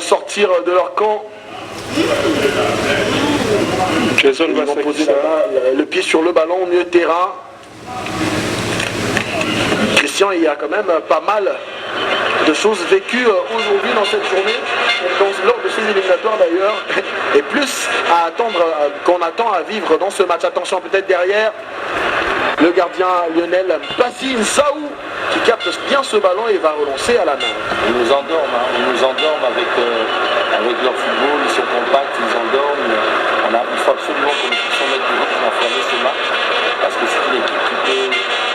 sortir de leur camp. Jason Ils vont poser le pied sur le ballon au milieu de terrain. Christian, il y a quand même pas mal de choses vécues aujourd'hui dans cette journée, lors de ces éliminatoires d'ailleurs, et plus à attendre qu'on attend à vivre dans ce match. Attention peut-être derrière, le gardien Lionel Bassin Saou qui capte bien ce ballon et va relancer à la main. Ils nous endorment, avec leur football, ils sont compacts, ils endorment. Il faut absolument que nous puissions mettre du rythme à fermer ce match, parce que c'est une équipe qui peut,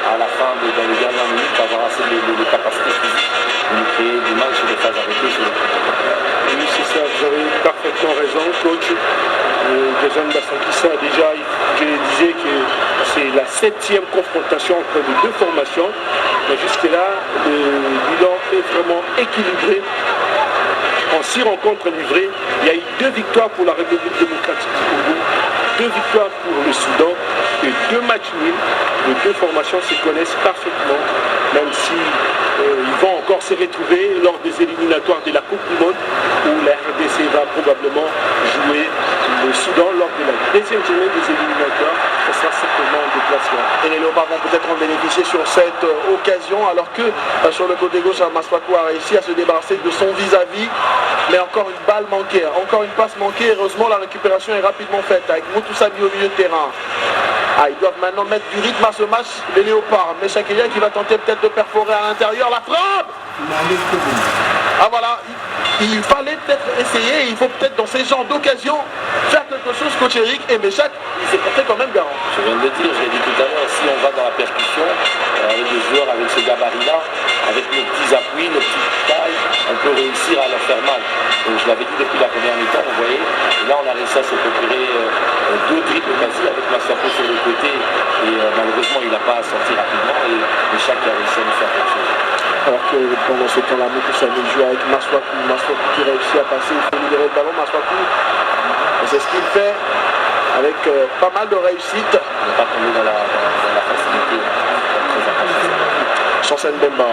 à la fin, dans les dernières minutes, avoir assez de capacités physiques de nous créer du mal sur les phases arrêtées. Oui, c'est ça, vous avez parfaitement raison, coach. Jason Basankissa, déjà, je disais que c'est la 7e confrontation entre les deux formations. Mais jusque-là, le bilan est vraiment équilibré. En 6 rencontres livrées, il y a eu 2 victoires pour la République démocratique du Congo, 2 victoires pour le Soudan et 2 matchs nuls. Les deux formations se connaissent parfaitement, même si ils vont encore se retrouver lors des éliminatoires de la Coupe du Monde, où la RDC va probablement jouer le Soudan lors de la 2e journée des éliminatoires. Ce sera certainement un déplacement. Et les Léopards vont peut-être en bénéficier sur cette occasion, alors que sur le côté gauche, Maswaku a réussi à se débarrasser de son vis-à-vis, mais encore une balle manquée, encore une passe manquée. Heureusement, la récupération est rapidement faite avec Moutoussami au milieu de terrain. Ils doivent maintenant mettre du rythme à ce match, les Léopards. Mais Chakelia qui va tenter peut-être de perforer à l'intérieur, la frappe. Ah voilà, il fallait peut-être essayer, il faut peut-être dans ces genres d'occasions faire quelque chose, coach Eric, et Méchac, il s'est porté quand même garant. Je viens de le dire, je l'ai dit tout à l'heure, si on va dans la percussion, avec des joueurs avec ce gabarit-là, avec nos petits appuis, nos petites tailles, on peut réussir à leur faire mal. Donc, je l'avais dit depuis la première mi-temps, vous voyez, et là on a réussi à se procurer 2 dribbles quasi avec Maswaku sur le côté, et malheureusement il n'a pas sorti rapidement, et Méchac a réussi à nous faire quelque chose. Alors que pendant ce temps-là, Moutoussami joue avec Maswaku qui réussit à passer, il faut libérer le ballon, Maswaku, et c'est ce qu'il fait avec pas mal de réussite. On n'est pas tombé dans la facilité. Chansen Bemba.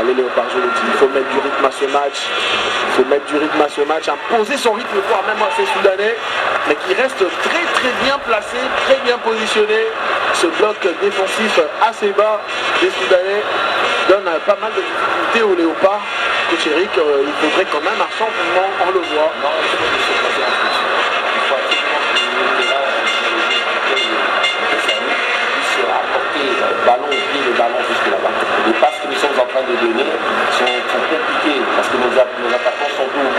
Les Léopards, je le dis, il faut mettre du rythme à ce match. Il faut mettre du rythme à ce match, imposer son rythme, voire même à ces Soudanais, mais qui reste très très bien placé, très bien positionné. Ce bloc défensif assez bas des Soudanais donne pas mal de difficultés aux Léopards. Coach Eric, il faudrait quand même un changement, on le voit. Non, il faut ballon au pied, le ballon jusque là-bas. Les passes que nous sommes en train de donner sont compliquées parce que nos attaquants sont lourds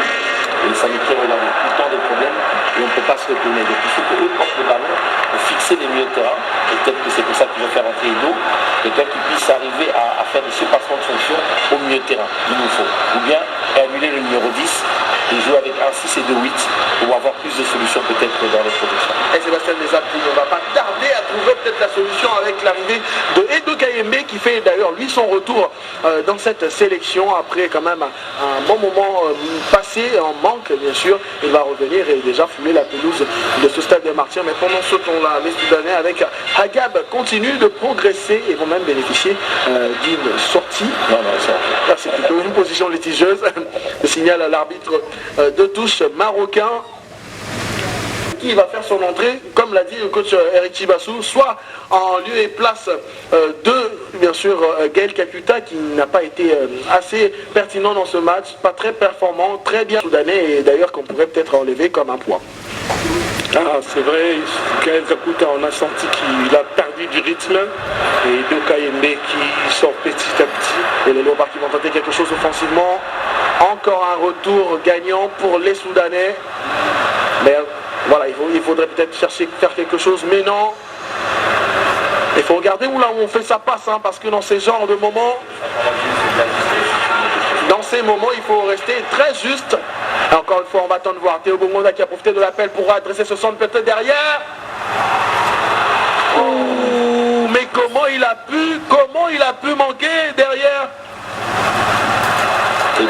et ça nous crée tout le temps des problèmes et on ne peut pas se retourner. Donc il faut qu'eux portent le ballon pour fixer les milieux de terrain. Et peut-être que c'est pour ça qu'ils vont faire entrer Edo, quelqu'un qui puisse arriver à faire des surpassements de fonction au milieu de terrain. Il nous faut. Ou bien annuler le numéro 10 et jouer avec un 6 et 2 8 pour avoir plus de solutions peut-être dans les protections. Et Sébastien Desapouilles, on ne va pas tarder à trouver peut-être la solution avec l'arrivée de Edo Kayembe qui fait d'ailleurs lui son retour dans cette sélection après quand même un bon moment passé en manque bien sûr. Il va revenir et déjà fouler la pelouse de ce stade de Martyrs. Mais pendant ce temps-là, les Soudanais avec Hagab continuent de progresser et vont même bénéficier d'une sortie. C'est plutôt une position litigieuse. Le signal à l'arbitre de touche marocain. Qui va faire son entrée, comme l'a dit le coach Eric Chibassou, soit en lieu et place de, bien sûr, Gaël Kakuta, qui n'a pas été assez pertinent dans ce match, pas très performant, très bien soudanais, et d'ailleurs qu'on pourrait peut-être enlever comme un poids. Ah, c'est vrai, Gaël Kakuta, on a senti qu'il a perdu du rythme, et Edo Kayembe qui sort petit à petit. Et les Léopards qui vont tenter quelque chose offensivement. Encore un retour gagnant pour les Soudanais. Mais voilà, il faudrait peut-être chercher faire quelque chose, mais non. Il faut regarder où là où on fait sa passe, hein, parce que dans ces genres de moments, il faut rester très juste. Et encore une fois, on va attendre de voir Théo Bongonda qui a profité de l'appel pour adresser ce centre peut-être derrière. Oh, mais comment il a pu manquer derrière.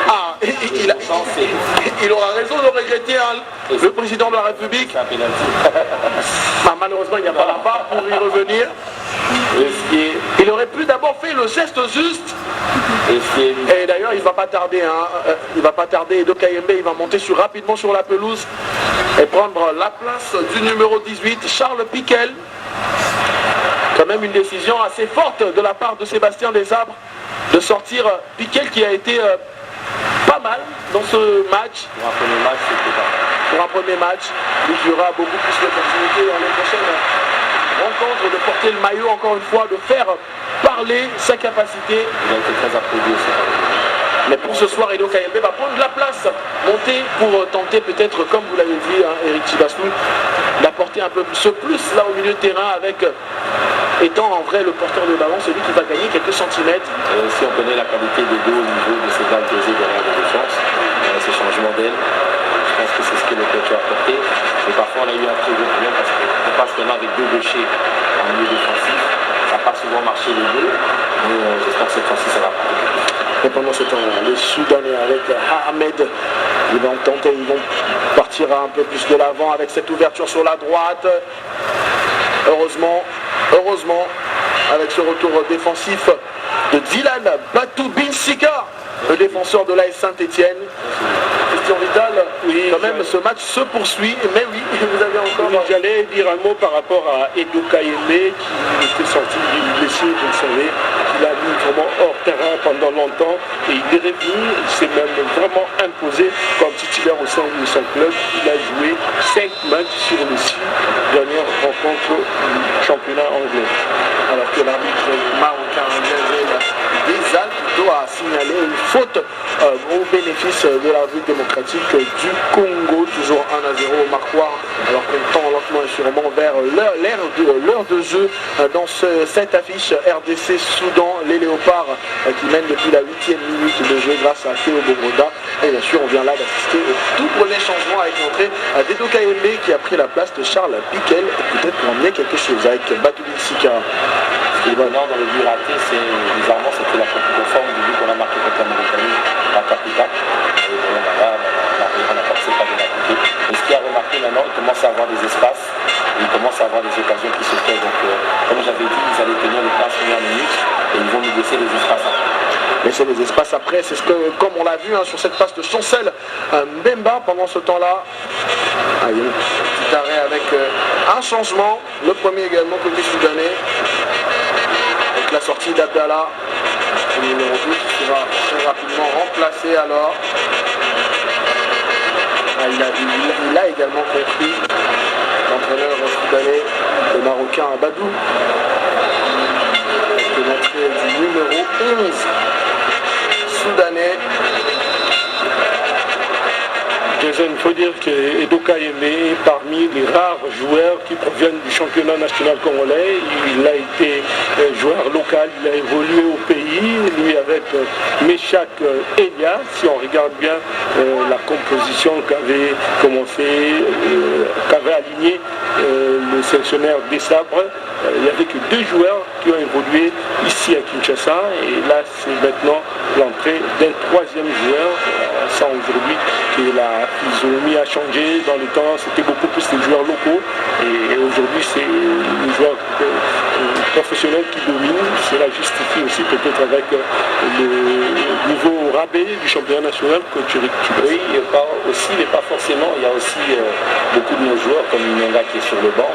Ah, il aura raison de regretter le président de la République. Malheureusement, il n'y a pas la part pour y revenir. Il aurait pu d'abord vraiment fait le geste juste. Et Et d'ailleurs, il ne va pas tarder. Il va pas tarder. Edo Kayembe, il va monter rapidement sur la pelouse et prendre la place du numéro 18, Charles Piquel. Quand même une décision assez forte de la part de Sébastien Desabres de sortir Piquel qui a été pas mal dans ce match. pour un premier match, c'était pas mal. Pour un premier match, il y aura beaucoup plus d'opportunités dans les prochaines rencontres de porter le maillot encore une fois, de faire parler sa capacité. Il a été très applaudi aussi. Mais pour ce soir, Edo Kayembe va prendre de la place, monter pour tenter peut-être, comme vous l'avez dit, Eric Chibassou, d'apporter un peu plus, là au milieu de terrain avec, étant en vrai le porteur de ballon, celui qui va gagner quelques centimètres. Et aussi, on connaît la qualité des deux au niveau de ces balles posées derrière la défense, ces changements d'aile. Je pense que c'est ce que le coach a apporté. Et parfois, on a eu un très gros problème parce qu'on passe maintenant avec deux gauchers en milieu défensif. Ça n'a pas souvent marché les deux, mais j'espère que cette fois-ci, ça va prendre. Et pendant ce temps, les Soudanais avec Ahmed, ils vont tenter, ils vont partir un peu plus de l'avant avec cette ouverture sur la droite. Heureusement, avec ce retour défensif de Dylan Batou-Binsika, le défenseur de l'AS Saint-Etienne. Christian Vidal, oui, quand même ce match se poursuit, mais oui, vous avez encore... Oui, j'allais dire un mot par rapport à Edo Kayembe qui était sorti d'une blessure, vous le savez, qu'il a mis vraiment hors terrain pendant longtemps et il est revenu, il s'est même vraiment imposé comme titulaire au sein de son club. Il a joué 5 matchs sur les 6 dernières rencontres du championnat anglais. Alors que l'arbitre marocain des Alpes a signalé une faute au bénéfice de la République démocratique du Congo, toujours 1-0 au Marquois, alors qu'on tend lentement et sûrement vers l'heure de jeu dans cette affiche RDC Soudan, les Léopards qui mènent depuis la 8e minute de jeu grâce à Théo Bogroda. Et bien sûr, on vient là d'assister au tout premier changement avec l'entrée d'Edo Kayembe qui a pris la place de Charles Piquel, peut-être pour emmener quelque chose avec Batou-Binsika. Ce qui est étonnant dans le but raté, c'est bizarrement c'était la copie conforme du but qu'on a marqué contre la Mauritanie à Capita. Et là, on n'a pas pas bien appliqué. Et ce qui a remarqué maintenant, il commence à avoir des espaces, il commence à avoir des occasions qui se créent. Donc comme j'avais dit, ils allaient tenir les 15 premières minutes et ils vont nous laisser les espaces après. Laisser les espaces après, c'est ce que, comme on l'a vu sur cette passe de Chancel Mbemba pendant ce temps-là. Il y a un petit arrêt avec un changement, le premier également côté soudanais. Avec la sortie d'Abdallah, le numéro 12 qui sera très rapidement remplacé alors. Il a également compris l'entraîneur soudanais, le Marocain Abadou, avec l'entrée du numéro 11 soudanais. Jason, il faut dire qu'Edo Kayembe est parmi les rares joueurs qui proviennent du championnat national congolais. Il a été joueur local, il a évolué au pays, lui avec Meshak Elia. Si on regarde bien la composition qu'avait commencé, qu'avait aligné le sélectionneur Desabres, il n'y avait que 2 joueurs qui ont évolué ici à Kinshasa. Et là, c'est maintenant l'entrée d'un 3e joueur. Ça aujourd'hui que la physionomie a changé. Dans le temps, c'était beaucoup plus des joueurs locaux. Et aujourd'hui, c'est les joueurs professionnels qui dominent. Cela justifie aussi peut-être avec le niveau rabais du championnat national que tu récupères. Oui, aussi, mais pas forcément. Il y a aussi beaucoup de nos joueurs, comme Nyanga qui est sur le banc,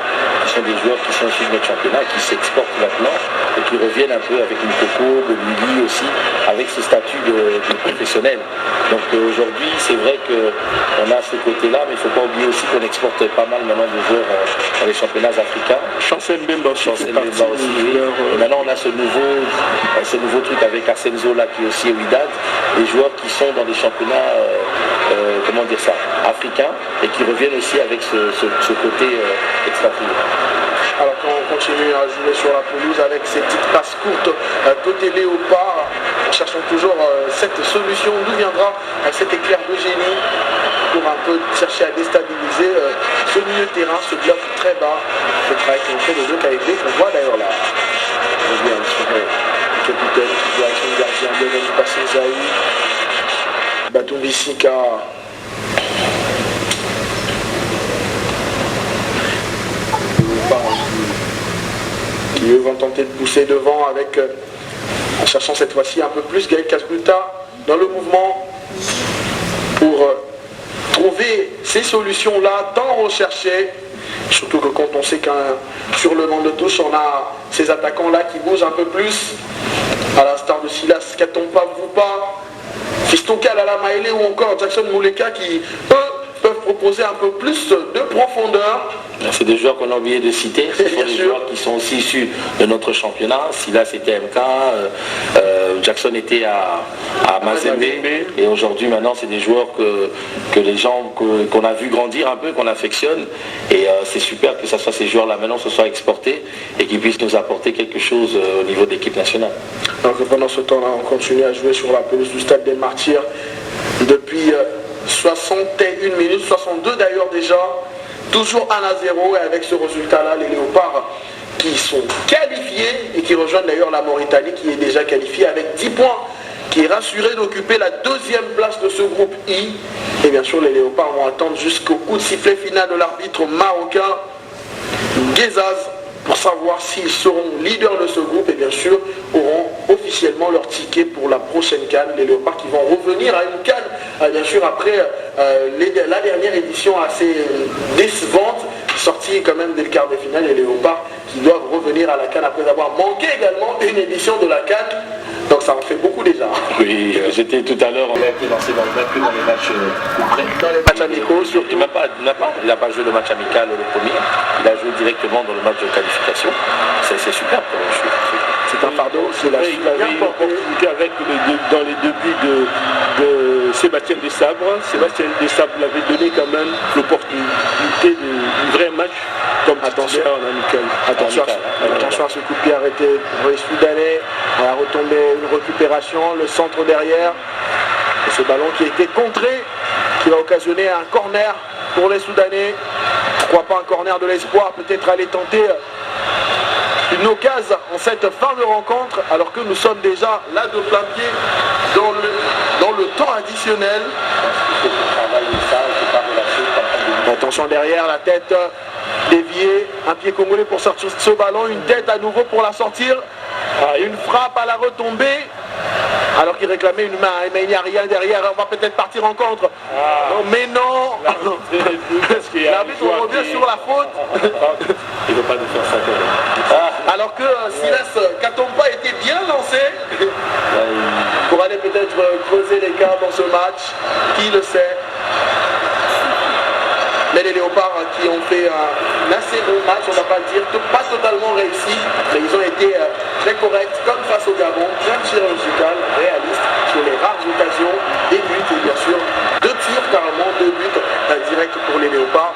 qui sont des joueurs qui sont issus de notre championnat, qui s'exportent maintenant et qui reviennent un peu avec Mukoko, Bolili aussi, avec ce statut de professionnel. Donc aujourd'hui, c'est vrai qu'on a ce côté-là, mais il ne faut pas oublier aussi qu'on exporte pas mal maintenant de joueurs dans les championnats africains. Chancel Mbemba aussi. Oui. Et maintenant, on a ce nouveau truc avec Arsène Zola qui est aussi au Wydad, des joueurs qui sont dans des championnats africains et qui reviennent aussi avec ce côté expatrié. Alors quand on continue à jouer sur la pelouse avec ces petites passes courtes côté Léopard, cherchons toujours cette solution, d'où viendra cet éclair de génie pour un peu chercher à déstabiliser ce milieu de terrain, ce bloc très bas, peut-être avec l'entrée de Edo Kayembe qu'on voit d'ailleurs là. On revient sur le capitaine qui doit être le gardien de Denis Passezaï, Batou-Binsika. Qui eux vont tenter de pousser devant avec en cherchant cette fois-ci un peu plus Gaël Kasguta dans le mouvement pour trouver ces solutions-là tant recherchées. Surtout que quand on sait qu'un sur le banc de touche, on a ces attaquants-là qui bougent un peu plus, à l'instar de Silas Katompa Vupa, Fiston Kalala Maele ou encore Jackson Mouleka qui, eux, peuvent proposer un peu plus de profondeur. C'est des joueurs qu'on a oublié de citer, ce sont des joueurs qui sont aussi issus de notre championnat. Silas c'était MK, Jackson était à Mazembe, et aujourd'hui maintenant c'est des joueurs que les gens qu'on a vu grandir un peu, qu'on affectionne, et c'est super que ça soit ces joueurs-là maintenant se soient exportés et qu'ils puissent nous apporter quelque chose au niveau de l'équipe nationale. Donc pendant ce temps-là, on continue à jouer sur la pelouse du Stade des Martyrs depuis 61 minutes, 62 d'ailleurs déjà, toujours 1-0, et avec ce résultat-là, les Léopards qui sont qualifiés et qui rejoignent d'ailleurs la Mauritanie qui est déjà qualifiée avec 10 points, qui est rassurée d'occuper la deuxième place de ce groupe I. Et bien sûr, les Léopards vont attendre jusqu'au coup de sifflet final de l'arbitre marocain Guezaz pour savoir s'ils seront leaders de ce groupe et bien sûr auront officiellement leur ticket pour la prochaine CAN. Les Léopards qui vont revenir à une CAN, bien sûr après la dernière édition assez décevante, sortie quand même dès le quart de finale. Les Léopards qui doivent revenir à la CAN après avoir manqué également une édition de la CAN. Donc ça en fait beaucoup déjà. Oui, j'été tout à l'heure, on a été lancé dans les matchs dans les matchs amicaux surtout. Il n'a pas joué le match amical le premier, il a joué directement dans le match de qualification. C'est super pour lui. C'est un fardeau, c'est la il avait une opportunité avec dans les débuts de Sébastien Desabre. Sébastien Desabre l'avait donné quand même l'opportunité du vrai match comme titulaire en amical. Attention à ce coup de pied arrêté pour les Soudanais. À la retombée, une récupération, le centre derrière. Et ce ballon qui a été contré, qui va occasionner un corner pour les Soudanais. Pourquoi pas un corner de l'espoir, peut-être aller tenter une occasion en cette fin de rencontre, alors que nous sommes déjà là de plein pied dans le temps additionnel. Attention derrière, la tête déviée, un pied congolais pour sortir ce ballon, une tête à nouveau pour la sortir, une frappe à la retombée, alors qu'il réclamait une main, mais il n'y a rien derrière, on va peut-être partir en contre. Non, mais non. L'arbitre revient sur la faute. Il ne veut pas nous faire ça. Alors que Silas Katompa était bien lancé pour aller peut-être creuser l'écart dans ce match, qui le sait. Mais les Léopards qui ont fait un assez bon match, on ne va pas le dire, pas totalement réussi, mais ils ont été très corrects, comme face au Gabon, bien chirurgical, réaliste, sur les rares occasions, des buts et bien sûr 2 tirs carrément, 2 buts directs pour les Léopards.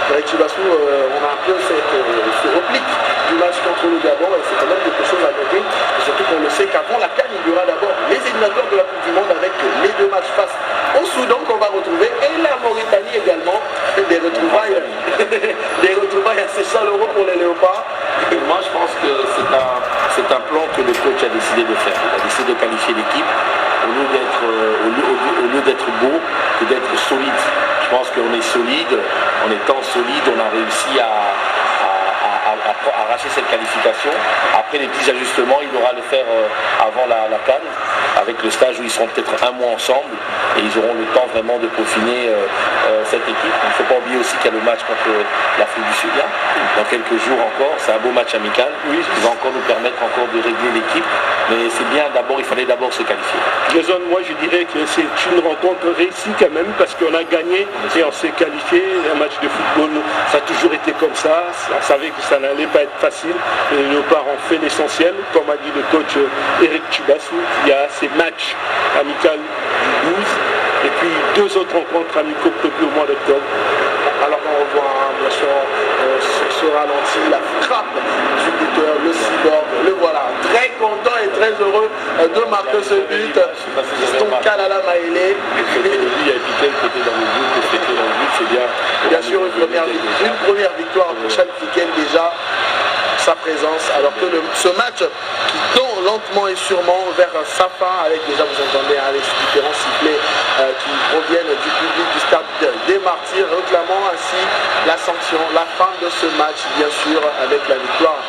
Avec Chibassou, on a un peu ce replique du match contre le Gabon et c'est quand même quelque chose à noter, surtout qu'on le sait qu'avant la CAN, il y aura d'abord les éliminateurs de la Coupe du Monde avec les 2 matchs face au Soudan qu'on va retrouver et la Mauritanie également. Des retrouvailles assez chaleureux pour les Léopards. Et moi je pense que c'est un plan que le coach a décidé de faire. Il a décidé de qualifier l'équipe au lieu d'être beau que d'être solide. Je pense qu'on est solide, en étant solide, on a réussi à arracher cette qualification. Après les petits ajustements, il aura à le faire avant la CAN, avec le stage où ils seront peut-être un mois ensemble et ils auront le temps vraiment de peaufiner cette équipe. Il ne faut pas oublier aussi qu'il y a le match contre l'Afrique du Sud là, dans quelques jours encore. C'est un beau match amical qui va encore nous permettre encore de régler l'équipe. Mais c'est bien, il fallait d'abord se qualifier. Jason, moi je dirais que c'est une rencontre réussie quand même parce qu'on a gagné et on s'est qualifié. Un match de football, ça a toujours été comme ça. On savait que ça n'allait pas être facile. Les Léopards ont fait l'essentiel. Comme a dit le coach Eric Chibassou, il y a ces matchs amicaux du 12 et puis 2 autres rencontres amicaux prévues au mois d'octobre. Alors qu'on revoit bien sûr sur ce ralenti la frappe du buteur, le cyborg, le voilà, très content et très heureux de marquer ce but. Fiston Kalala Maele. Il y a Piquet qui était dans le but, c'est bien. Bien sûr, une première victoire pour Charles Piquet déjà. Sa présence, alors que ce match qui tend lentement et sûrement vers sa fin, avec déjà vous entendez les différents sifflets qui proviennent du public du Stade des Martyrs, réclamant ainsi la sanction, la fin de ce match, bien sûr, avec la victoire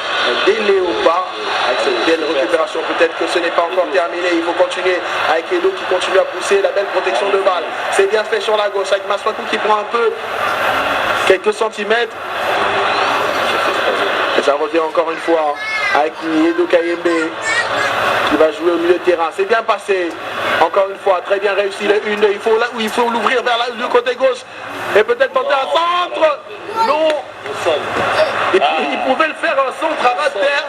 des Léopards, avec cette belle récupération récupération, peut-être que ce n'est pas encore terminé. Il faut continuer avec Edo qui continue à pousser. La belle protection de balle. C'est bien fait sur la gauche avec Maswaku qui prend un peu quelques centimètres. Et ça revient encore une fois avec Edo Kayembe qui va jouer au milieu de terrain. C'est bien passé. Encore une fois, très bien réussi le 1. Il faut l'ouvrir vers le côté gauche. Et peut-être tenter un centre. Non. Il pouvait le faire un centre à ras de terre.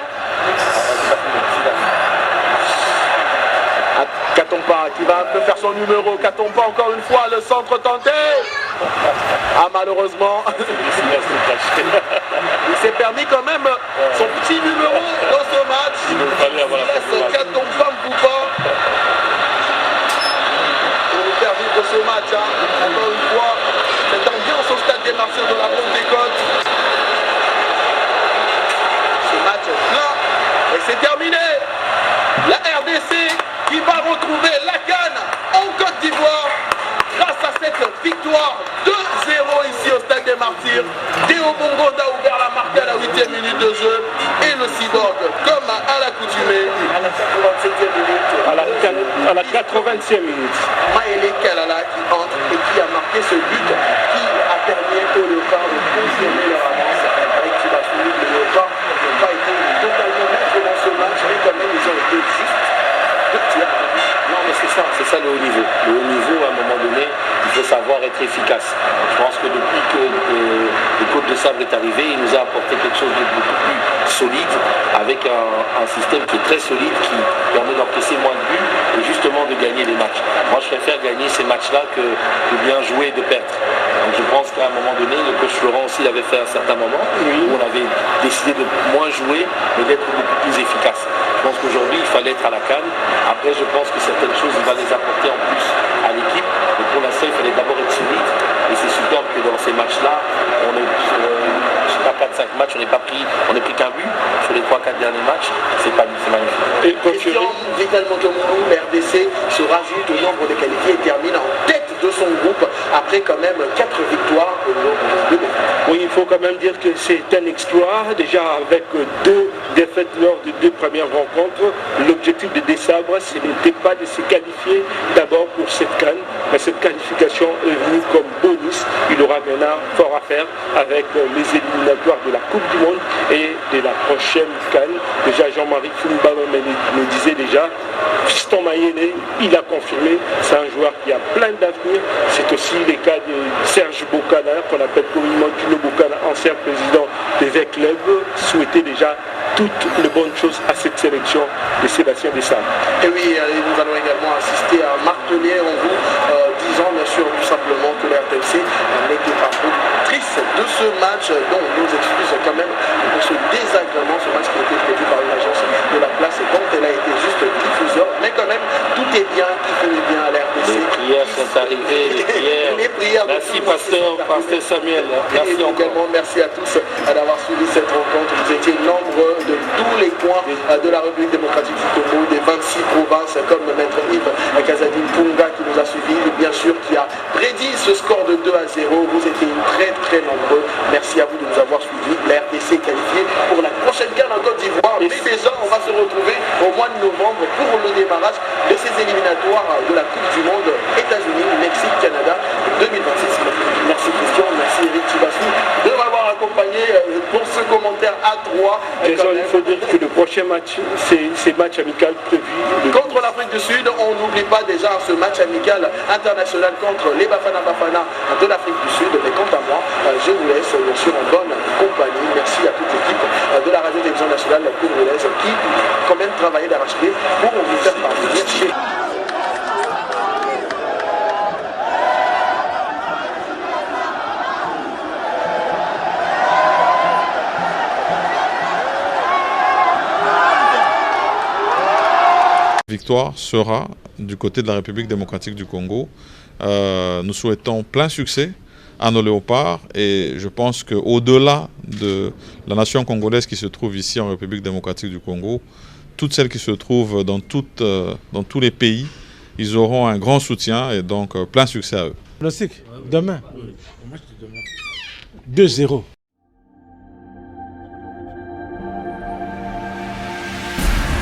Katompa qui va un peu faire son numéro. Katompa encore une fois, le centre tenté. Ah, malheureusement. Il s'est permis quand même son petit numéro dans ce match. Il laisse Katompa Mbouba. On nous faire vivre ce match. Encore une fois, cette ambiance au stade des Martyrs de la Pompe des Côtes. Ce match plein. Et c'est terminé. La RDC qui va retrouver la CAN en Côte d'Ivoire grâce à cette victoire 2-0 ici au stade des Martyrs. Théo Bongonda a ouvert la marque à la 8e minute de jeu et le Cyborg, comme à l'accoutumée, à la 87e minute. À la 80e minute. Maëlé Kalala qui entre et qui a marqué ce but qui a permis au Léopard de confirmer leur avance avec Tibasou. Le Léopard n'a pas été totalement maître dans ce match, mais quand même ils ont été juste. Non mais c'est ça le haut niveau. Le haut niveau, à un moment donné, il faut savoir être efficace. Je pense que depuis que le Côte de Sable est arrivé, il nous a apporté quelque chose de beaucoup plus solide, avec un système qui est très solide, qui permet d'encaisser moins de buts et justement de gagner les matchs. Moi je préfère gagner ces matchs-là que de bien jouer et de perdre. Donc je pense qu'à un moment donné, le coach Florent aussi l'avait fait à un certain moment, où on avait décidé de moins jouer, mais d'être beaucoup plus efficace. Je pense qu'aujourd'hui, il fallait être à la CAN. Après, je pense que certaines choses, il va les apporter en plus à l'équipe. Mais pour l'instant, il fallait d'abord être solide. Et c'est superbe que dans ces matchs-là, on est sur 4-5 matchs, on n'est pris qu'un but. Sur les 3-4 derniers matchs, c'est magnifique. Et Christian Vital Montemoulou, la RDC, se rajoute au nombre de qualifiés et termine en tête de son groupe après quand même 4 victoires au nombre de défaites. Oui, il faut quand même dire que c'est un exploit. Déjà avec 2 défaites lors des 2 premières rencontres, l'objectif de Dessabre, ce n'était pas de se qualifier d'abord pour cette CAN, mais cette qualification est venue comme bonus. Il aura maintenant fort à faire avec les éliminatoires de la Coupe du Monde et de la prochaine CAN. Déjà Jean-Marie Fumba me disait déjà, Fiston Mayele, il a confirmé, c'est un joueur qui a plein d'avenir. C'est aussi le cas de Serge Bokana, qu'on appelle communément Kino Bokana, ancien président des V-Club, souhaitait déjà toutes les bonnes choses à cette sélection de Sébastien Dessabre. Et oui, nous allons également assister à marteler en vous, disant bien sûr tout simplement que la RTC n'était pas productrice de ce match, donc nos excuses quand même pour ce désagrément, ce match qui a été prévu par une agence de la place et dont elle a été juste diffuseur, mais quand même tout est bien, qui finit bien à la RTC. Les prières sont arrivées, les prières. Merci pasteur Samuel. Merci également, merci à tous d'avoir suivi cette rencontre. Vous étiez nombreux de tous les coins de la République démocratique du Congo, des 26 provinces, comme Maître Yves Kazadine Punga qui nous a suivis, bien sûr qui a prédit ce score de 2-0. Vous étiez très nombreux. Merci à vous de nous avoir suivis. La RDC est qualifiée pour la prochaine CAN en Côte d'Ivoire. Mais déjà, on va se retrouver au mois de novembre pour le démarrage de ces éliminatoires de la Coupe du Monde États-Unis, Mexique, Canada 2026. Merci Christian, merci Eric Tibasou de m'avoir accompagné pour ce commentaire à 3. Il faut dire que le prochain match, c'est match amical prévu. Contre l'Afrique du Sud, on n'oublie pas déjà ce match amical international contre les Bafana Bafana de l'Afrique du Sud. Mais quant à moi, je vous laisse bien sûr en bonne compagnie. Merci à toute l'équipe de la radio-télévision nationale congolaise qui quand même travaillait d'arrache-pied pour vous faire parvenir chez victoire sera du côté de la République démocratique du Congo. Nous souhaitons plein succès à nos léopards et je pense qu'au-delà de la nation congolaise qui se trouve ici en République démocratique du Congo, toutes celles qui se trouvent dans tous les pays, ils auront un grand soutien et donc plein succès à eux. Demain, 2-0.